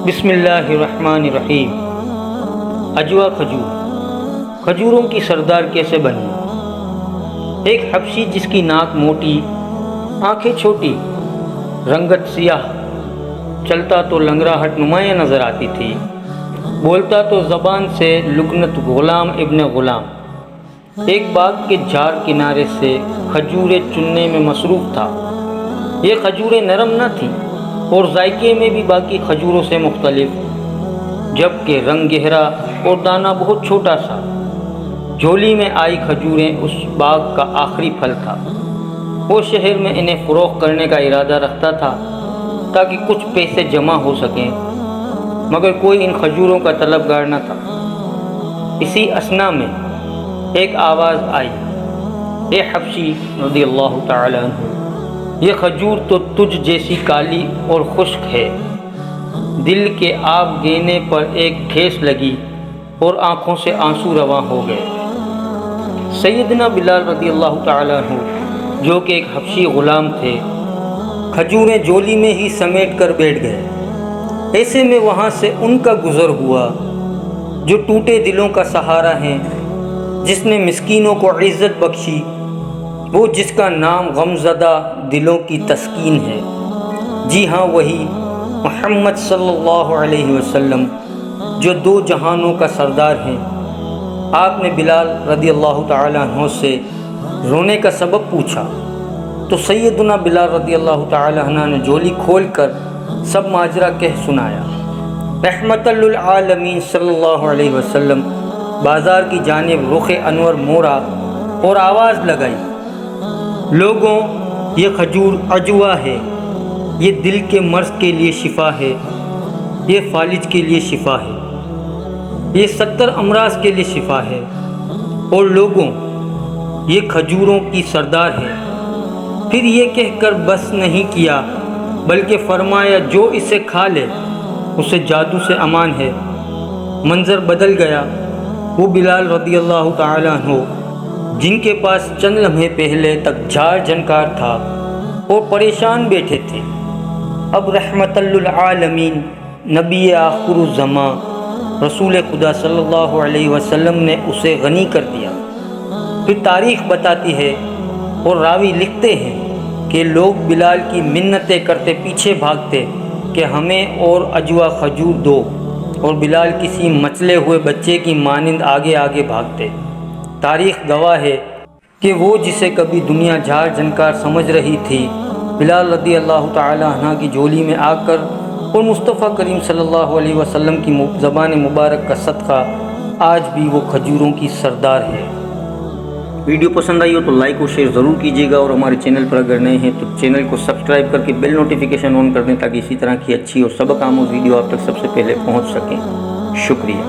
بسم اللہ الرحمن الرحیم۔ اجوا کھجوروں کی سردار کیسے بنی؟ ایک حبشی جس کی ناک موٹی، آنکھیں چھوٹی، رنگت سیاہ، چلتا تو لنگراہٹ نمایاں نظر آتی تھی، بولتا تو زبان سے لکنت غلام ابن غلام، ایک باغ کے جھاڑ کنارے سے کھجوریں چننے میں مصروف تھا۔ یہ کھجوریں نرم نہ تھیں اور ذائقے میں بھی باقی کھجوروں سے مختلف، جبکہ رنگ گہرا اور دانہ بہت چھوٹا سا۔ جھولی میں آئی کھجوریں اس باغ کا آخری پھل تھا۔ وہ شہر میں انہیں فروخت کرنے کا ارادہ رکھتا تھا تاکہ کچھ پیسے جمع ہو سکیں، مگر کوئی ان کھجوروں کا طلبگار نہ تھا۔ اسی اثنا میں ایک آواز آئی، اے حبشی رضی اللہ تعالی عنہ، یہ کھجور تو تجھ جیسی کالی اور خشک ہے۔ دل کے آب گینے پر ایک ٹھیس لگی اور آنکھوں سے آنسو رواں ہو گئے۔ سیدنا بلال رضی اللہ تعالیٰ عنہ، جو کہ ایک حبشی غلام تھے، کھجوریں جولی میں ہی سمیٹ کر بیٹھ گئے۔ ایسے میں وہاں سے ان کا گزر ہوا جو ٹوٹے دلوں کا سہارا ہے، جس نے مسکینوں کو عزت بخشی، وہ جس کا نام غمزدہ دلوں کی تسکین ہے۔ جی ہاں، وہی محمد صلی اللہ علیہ وسلم جو دو جہانوں کا سردار ہیں۔ آپ نے بلال رضی اللہ تعالیٰ عنہ سے رونے کا سبب پوچھا تو سیدنا بلال رضی اللہ تعالیٰ عنہ نے جھولی کھول کر سب ماجرا کہہ سنایا۔ رحمت للعالمین صلی اللہ علیہ وسلم بازار کی جانب رخ انور موڑا اور آواز لگائی، لوگوں، یہ کھجور اجوا ہے، یہ دل کے مرض کے لیے شفا ہے، یہ فالج کے لیے شفا ہے، یہ 70 امراض کے لیے شفا ہے، اور لوگوں، یہ کھجوروں کی سردار ہے۔ پھر یہ کہہ کر بس نہیں کیا بلکہ فرمایا، جو اسے کھا لے اسے جادو سے امان ہے۔ منظر بدل گیا۔ وہ بلال رضی اللہ تعالیٰ عنہ، جن کے پاس چند لمحے پہلے تک جھاڑ جھنکار تھا اور پریشان بیٹھے تھے، اب رحمت للعالمین نبی آخر الزمان رسول خدا صلی اللہ علیہ وسلم نے اسے غنی کر دیا۔ پھر تاریخ بتاتی ہے اور راوی لکھتے ہیں کہ لوگ بلال کی منتیں کرتے پیچھے بھاگتے کہ ہمیں اور اجوا کھجور دو، اور بلال کسی مچلے ہوئے بچے کی مانند آگے آگے بھاگتے۔ تاریخ گواہ ہے کہ وہ جسے کبھی دنیا جھاڑ جھنکار سمجھ رہی تھی، بلال رضی اللہ تعالی عنہ کی جھولی میں آ کر اور مصطفیٰ کریم صلی اللہ علیہ وسلم کی زبان مبارک کا صدقہ آج بھی وہ کھجوروں کی سردار ہے۔ ویڈیو پسند آئی ہو تو لائک اور شیئر ضرور کیجیے گا، اور ہمارے چینل پر اگر نئے ہیں تو چینل کو سبسکرائب کر کے بیل نوٹیفیکیشن آن کر دیں تاکہ اسی طرح کی اچھی اور سبق آموز ویڈیو آپ تک سب سے پہلے پہنچ سکیں۔ شکریہ۔